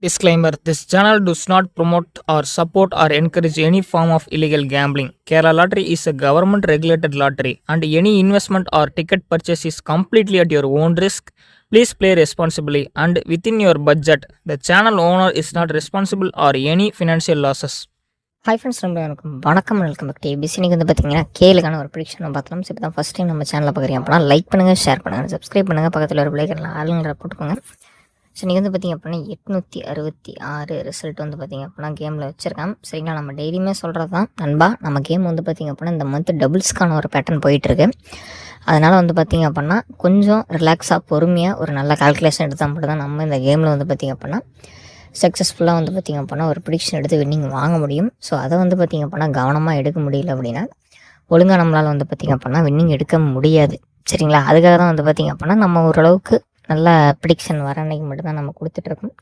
Disclaimer: This channel does not promote or support or encourage any form of illegal gambling. Kerala Lottery is a government regulated lottery, and any investment or ticket purchase is completely at your own risk. Please play responsibly and within your budget. The channel owner is not responsible for any financial losses. Hi friends, வணக்கம் welcome back to ABC. இன்றைக்கி வந்து பார்த்தீங்கன்னா கேளுக்கான ஒரு prediction பார்த்தலாம். இப்போ தான் first time நம்ம சேனலில் பார்க்குறீங்க அப்படின்னா லைக் பண்ணுங்கள், ஷேர் பண்ணுங்கள், சப்ஸ்கிரைப் பண்ணுங்கள், பக்கத்தில் ஒரு பிள்ளைகள் ஆளுங்கிற போட்டுக்கோங்க. ஸோ இன்றைக்கி வந்து பார்த்திங்க அப்படின்னா 866 ரிசல்ட் வந்து பார்த்திங்க அப்படின்னா கேமில் வச்சுருக்கேன். சரிங்களா, நம்ம டெய்லியுமே சொல்கிறது தான் நண்பா. நம்ம கேம் வந்து பார்த்திங்க அப்படின்னா இந்த மந்த் டபுள்ஸ்க்கான ஒரு பேட்டர்ன் போயிட்டுருக்கு. அதனால் வந்து பார்த்திங்க அப்படின்னா கொஞ்சம் ரிலாக்ஸாக பொறுமையாக ஒரு நல்ல கால்குலேஷன் எடுத்தால் மட்டும் தான் நம்ம இந்த கேமில் வந்து பார்த்திங்க அப்படின்னா சக்ஸஸ்ஃபுல்லாக வந்து பார்த்திங்க அப்படின்னா ஒரு ப்ரிடிக்ஷன் எடுத்து வின்னிங் வாங்க முடியும். ஸோ அதை வந்து பார்த்திங்க அப்படின்னா கவனமாக எடுக்க முடியல அப்படின்னா ஒழுங்காக நம்மளால் வந்து பார்த்திங்க அப்படின்னா வின்னிங் எடுக்க முடியாது. சரிங்களா, அதுக்காக தான் வந்து பார்த்திங்க அப்படின்னா நம்ம ஓரளவுக்கு நல்ல ப்ரிடிக்ஷன் வர அன்றைக்கி மட்டும்தான் நம்ம கொடுத்துட்ருக்கோம்.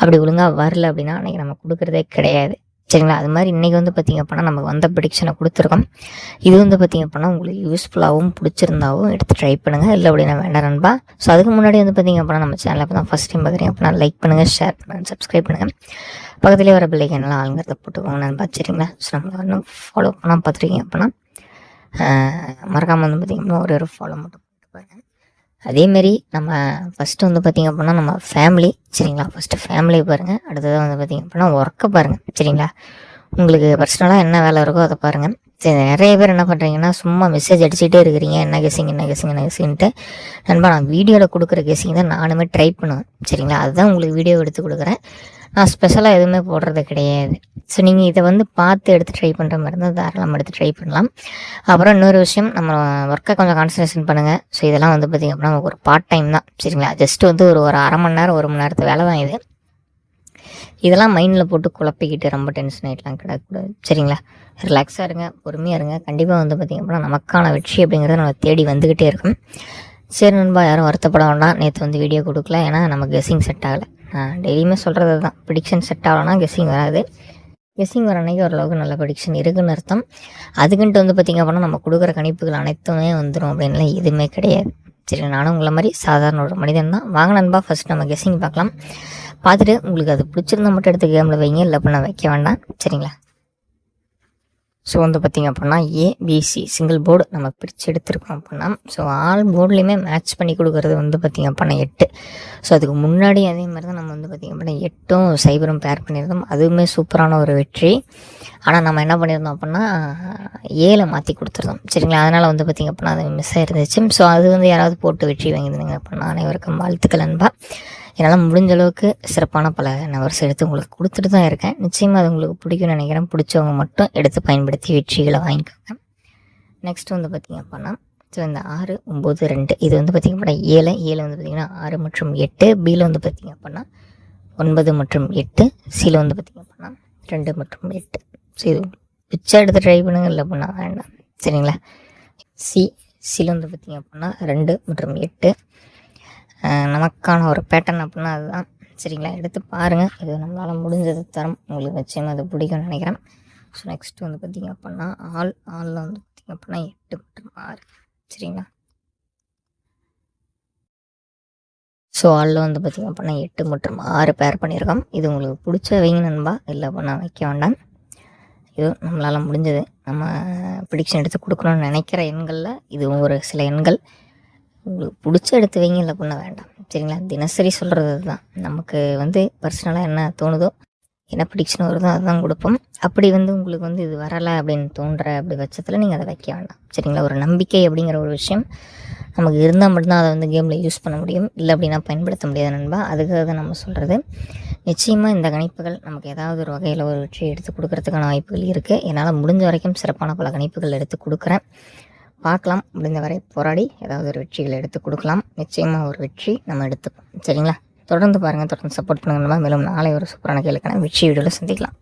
அப்படி ஒழுங்காக வரல அப்படின்னா அன்றைக்கி நம்ம கொடுக்குறதே கிடையாது. சரிங்களா, அது மாதிரி இன்றைக்கி வந்து பார்த்திங்க அப்படின்னா நமக்கு வந்த ப்ரிடிக்ஷனை கொடுத்துருக்கோம். இது வந்து பார்த்திங்க அப்படின்னா உங்களுக்கு யூஸ்ஃபுல்லாகவும் பிடிச்சிருந்தாவும் எடுத்து ட்ரை பண்ணுங்கள். இல்லை அப்படின்னா வேண்டாம் நண்பா. ஸோ அதுக்கு முன்னாடி வந்து பார்த்திங்க அப்படின்னா நம்ம சேனலில் இப்போ தான் ஃபஸ்ட் டைம் பார்க்குறீங்க அப்படின்னா லைக் பண்ணுங்கள், ஷேர் பண்ணுங்கள், சப்ஸ்கிரைப் பண்ணுங்கள், பக்கத்துலேயே வர பிள்ளைக்கு என்னெல்லாம் ஆளுங்கிறத போட்டுக்கோங்க நண்பா. சரிங்களா, ஸோ நம்ம இன்னும் ஃபாலோ பண்ணால் பார்த்துருக்கீங்க அப்படின்னா மறக்காமல் வந்து பார்த்திங்க அப்படின்னா ஒரு ஃபாலோ மட்டும் போட்டு பாருங்கள். அதேமாரி நம்ம ஃபஸ்ட்டு வந்து பார்த்திங்க அப்படின்னா நம்ம ஃபேமிலி, சரிங்களா, ஃபஸ்ட்டு ஃபேமிலியை பாருங்கள். அடுத்ததாக வந்து பார்த்திங்க அப்படின்னா ஒர்க்கை பாருங்கள். சரிங்களா, உங்களுக்கு பர்சனலாக என்ன வேலை இருக்கோ அதை பாருங்கள். சரி, நிறைய பேர் என்ன பண்ணுறீங்கன்னா சும்மா மெசேஜ் அடிச்சுட்டே இருக்கிறீங்க, என்ன கெஸிங்ன்ட்டு. நண்பா, நான் வீடியோவில் கொடுக்குற கெஸிங் தான் நானுமே ட்ரை பண்ணுவேன். சரிங்களா, அதுதான் உங்களுக்கு வீடியோ எடுத்து கொடுக்குறேன். நான் ஸ்பெஷலாக எதுவுமே போடுறது கிடையாது. ஸோ நீங்கள் இதை வந்து பார்த்து எடுத்து ட்ரை பண்ணுற மாதிரி இருந்தால் தாராளமாக எடுத்து ட்ரை பண்ணலாம். அப்புறம் இன்னொரு விஷயம், நம்ம ஒர்க்கை கொஞ்சம் கான்சன்ட்ரேஷன் பண்ணுங்கள். ஸோ இதெல்லாம் வந்து பார்த்திங்க அப்படின்னா நமக்கு ஒரு பார்ட் டைம் தான். சரிங்களா, ஜஸ்ட்டு வந்து ஒரு அரை மணி நேரம் 1 மணி நேரத்து வேலை தான் இது. இதெல்லாம் மைண்டில் போட்டு குழப்பிக்கிட்டு ரொம்ப டென்ஷன் ஆகிட்டலாம் கிடக்கூடாது. சரிங்களா, ரிலாக்ஸாக இருங்க, பொறுமையாக இருங்க. கண்டிப்பாக வந்து பார்த்திங்க அப்படின்னா நமக்கான வெற்றி அப்படிங்கிறத நம்ம தேடி வந்துக்கிட்டே இருக்கும். சரி நண்பா, யாரும் வருத்தப்பட வேண்டாம். நேற்று வந்து வீடியோ கொடுக்கல, ஏன்னா நமக்கு கெஸ்ஸிங் செட் ஆகலை. டெய்லியுமே சொல்கிறது தான், ப்ரிடிக்ஷன் செட் ஆகலைன்னா கெஸ்ஸிங் வராது. கெஸ்ஸிங் வர அன்றைக்கி ஓரளவுக்கு நல்ல ப்ரிடிக்ஷன் இருக்குதுன்னு அர்த்தம். அதுக்குன்ட்டு வந்து பார்த்திங்க அப்படின்னா நம்ம கொடுக்குற கணிப்புகள் அனைத்துமே வந்துடும் அப்படின்லாம் எதுவுமே கிடையாது. சரி, நானும் உங்களை மாதிரி சாதாரண ஒரு மனிதன் தான். வாங்க நண்பா, ஃபஸ்ட் நம்ம கெஸ்ஸிங் பார்க்கலாம். பார்த்துட்டு உங்களுக்கு அது பிடிச்சிருந்தா மட்டும் எடுத்து கேமில் வைங்க, இல்லை அப்படின்னா வைக்க வேண்டாம். சரிங்களா, ஸோ வந்து பார்த்திங்க அப்படின்னா ஏபிசி சிங்கிள் போர்டு நம்ம பிரித்து எடுத்துருக்கோம் அப்படின்னா ஸோ ஆல் போர்ட்லேயுமே மேட்ச் பண்ணி கொடுக்குறது வந்து பார்த்திங்க அப்படின்னா 8. ஸோ அதுக்கு முன்னாடி அதே மாதிரி தான் நம்ம வந்து பார்த்திங்க அப்படின்னா 8ம் 0 பேர் பண்ணியிருந்தோம். அதுவுமே சூப்பரான ஒரு வெற்றி. ஆனால் நம்ம என்ன பண்ணியிருந்தோம் அப்படின்னா 7 மாற்றி கொடுத்துருந்தோம். சரிங்களா, அதனால் வந்து பார்த்திங்க அப்படின்னா அது மிஸ் ஆகிருந்துச்சு. ஸோ அது வந்து யாராவது போட்டு வெற்றி வாங்கியிருந்தீங்க அப்படின்னா அனைவருக்கும் வாழ்த்துக்கள் நண்பா. என்னால் முடிஞ்ச அளவுக்கு சிறப்பான பல நபர்ஸ் எடுத்து உங்களுக்கு கொடுத்துட்டு தான் இருக்கேன். நிச்சயமாக அது உங்களுக்கு பிடிக்கும்னு நினைக்கிறேன். பிடிச்சவங்க மட்டும் எடுத்து பயன்படுத்தி வெற்றிகளை வாங்கிக்கோங்க. நெக்ஸ்ட் வந்து பார்த்திங்க அப்படின்னா ஸோ இந்த 6, 9, 2 இது வந்து பார்த்திங்க அப்படின்னா 7 வந்து பார்த்திங்கன்னா 6 மற்றும் 8. பியில் வந்து பார்த்திங்க அப்படின்னா 9 மற்றும் 8. சியில் வந்து பார்த்திங்க அப்படின்னா 2 மற்றும் 8. ஸோ இது பிச்சை எடுத்து ட்ரை பண்ணுங்க, இல்லை அப்படின்னா வேண்டாம். சரிங்களா, சியில் வந்து பார்த்திங்க அப்படின்னா 2 மற்றும் 8 நமக்கான ஒரு பேட்டர்ன் அப்படின்னா அதுதான். சரிங்களா, எடுத்து பாருங்கள். இது நம்மளால் முடிஞ்சது தரம். உங்களுக்கு நிச்சயமாக அது பிடிக்கும்னு நினைக்கிறேன். ஸோ நெக்ஸ்ட் வந்து பார்த்திங்க அப்படின்னா ஆளில் வந்து பார்த்திங்க அப்படின்னா 8 மற்றும் 6. சரிங்களா, ஸோ ஆளில் வந்து பார்த்திங்க அப்படின்னா 8 மற்றும் 6 பேர் பண்ணியிருக்கோம். இது உங்களுக்கு பிடிச்ச வைங்க நண்பா, இல்லை அப்படின்னா வைக்க வேண்டாம். இது நம்மளால் முடிஞ்சது. நம்ம ப்ரிடிக்ஷன் எடுத்து கொடுக்கணும்னு நினைக்கிற எண்களில் இது ஒரு சில எண்கள். உங்களுக்கு பிடிச்ச எடுத்து வைங்க, இல்லை பண்ண வேண்டாம். சரிங்களா, தினசரி சொல்கிறது தான். நமக்கு வந்து பர்சனலாக என்ன தோணுதோ, என்ன ப்ரிடிக்ஷன் வருதோ அதுதான் கொடுப்போம். அப்படி வந்து உங்களுக்கு வந்து இது வரலை அப்படின்னு தோன்ற அப்படி பட்சத்தில் நீங்கள் அதை வைக்க வேண்டாம். சரிங்களா, ஒரு நம்பிக்கை அப்படிங்கிற ஒரு விஷயம் நமக்கு இருந்தால் மட்டும்தான் அதை வந்து கேமில் யூஸ் பண்ண முடியும், இல்லை அப்படின்னா பயன்படுத்த முடியாது நண்பா. அதுக்காக தான் நம்ம சொல்கிறது. நிச்சயமாக இந்த கணிப்புகள் நமக்கு ஏதாவது ஒரு வகையில் ஒரு வெற்றி எடுத்து கொடுக்கறதுக்கான வாய்ப்புகள் இருக்குது. என்னால் முடிஞ்ச வரைக்கும் சிறப்பான பல கணிப்புகள் எடுத்து கொடுக்குறேன். பார்க்கலாம், முடிந்த வரை போராடி ஏதாவது ஒரு வெற்றிகளை எடுத்து கொடுக்கலாம். நிச்சயமாக ஒரு வெற்றி நம்ம எடுத்துப்போம். சரிங்களா, தொடர்ந்து பாருங்கள், தொடர்ந்து சப்போர்ட் பண்ணுங்க. மேலும் நாளை ஒரு சூப்பரான கேளுக்கான வெற்றி வீடியோவில் சந்திக்கலாம்.